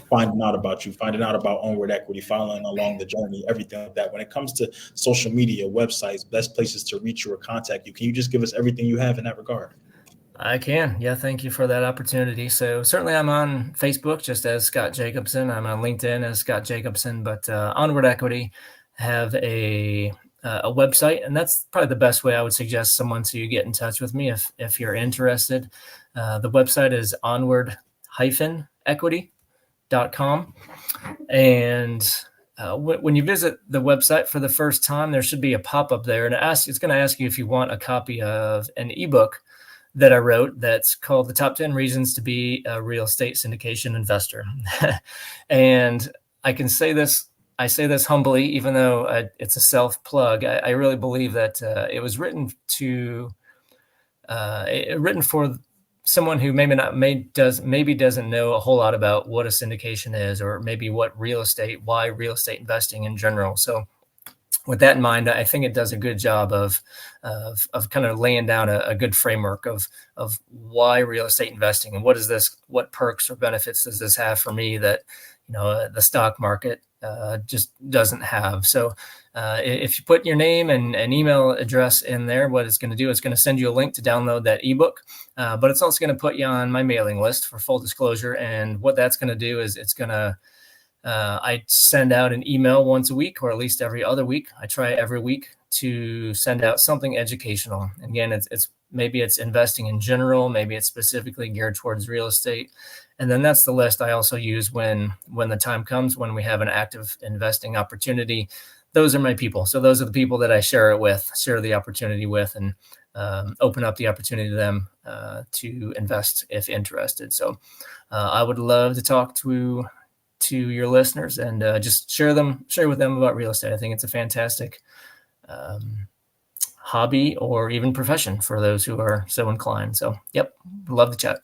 [SPEAKER 1] finding out about you, finding out about Onward Equity, following along the journey, everything like that. When it comes to social media, websites, best places to reach you or contact you, can you just give us everything you have in that regard?
[SPEAKER 2] I can. Yeah, thank you for that opportunity. So certainly I'm on Facebook just as Scott Jacobson. I'm on LinkedIn as Scott Jacobson, but Onward Equity have a a website, and that's probably the best way I would suggest someone to get in touch with me if you're interested. The website is onward-equity.com. And when you visit the website for the first time, there should be a pop-up there, and it's going to ask you if you want a copy of an ebook that I wrote that's called The Top 10 Reasons to Be a Real Estate Syndication Investor. And I say this humbly, even though it's a self-plug. I really believe that it was written for someone who maybe doesn't know a whole lot about what a syndication is, or maybe why real estate investing in general. So with that in mind, I think it does a good job of kind of laying down a good framework of why real estate investing, and what perks or benefits does this have for me that the stock market just doesn't have. So if you put your name and email address in there, what it's going to do is going to send you a link to download that ebook, but it's also going to put you on my mailing list for full disclosure. And what that's going to do is it's going to I send out an email once a week, or at least every other week. I try every week to send out something educational. Again, maybe it's investing in general, maybe it's specifically geared towards real estate. And then that's the list I also use when the time comes, when we have an active investing opportunity. Those are my people. So those are the people that I share the opportunity with, and open up the opportunity to them to invest if interested. So I would love to talk to your listeners and just share with them about real estate. I think it's a fantastic hobby, or even profession, for those who are so inclined. So, yep, love to chat.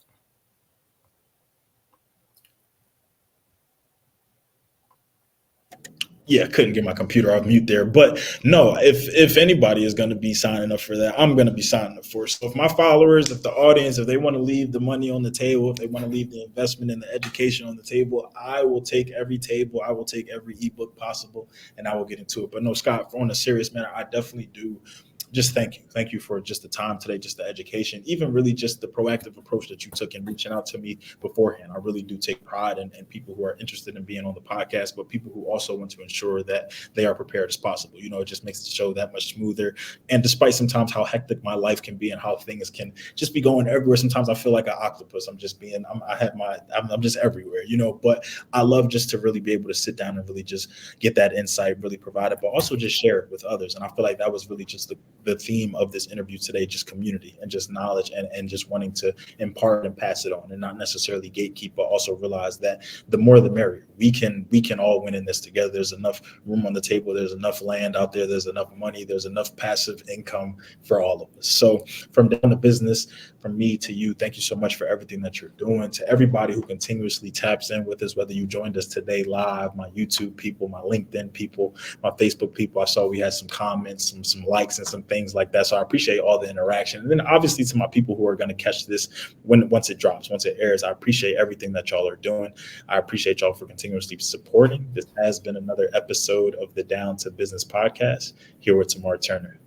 [SPEAKER 1] Yeah, I couldn't get my computer off mute there. But no, if anybody is going to be signing up for that, I'm going to be signing up for it. So if my followers, if the audience, if they want to leave the money on the table, if they want to leave the investment and the education on the table, I will take every table. I will take every ebook possible, and I will get into it. But no, Scott, on a serious matter, I definitely do just thank you for just the time today, just the education, even really just the proactive approach that you took in reaching out to me beforehand. I really do take pride in people who are interested in being on the podcast, but people who also want to ensure that they are prepared as possible. It just makes the show that much smoother. And despite sometimes how hectic my life can be and how things can just be going everywhere, sometimes I feel like an octopus. I'm just everywhere, but I love just to really be able to sit down and really just get that insight, really provide it, but also just share it with others. And I feel like that was really just the theme of this interview today, just community and just knowledge, and just wanting to impart and pass it on, and not necessarily gatekeep, but also realize that the more the merrier. We can all win in this together. There's enough room on the table. There's enough land out there. There's enough money. There's enough passive income for all of us. So from down to business, from me to you, thank you so much for everything that you're doing. To everybody who continuously taps in with us, whether you joined us today live, my YouTube people, my LinkedIn people, my Facebook people, I saw we had some comments, some likes, and some things like that. So I appreciate all the interaction. And then obviously to my people who are going to catch this once it drops, once it airs, I appreciate everything that y'all are doing. I appreciate y'all for continuously supporting. This has been another episode of the Down to Business podcast here with Tamar Turner.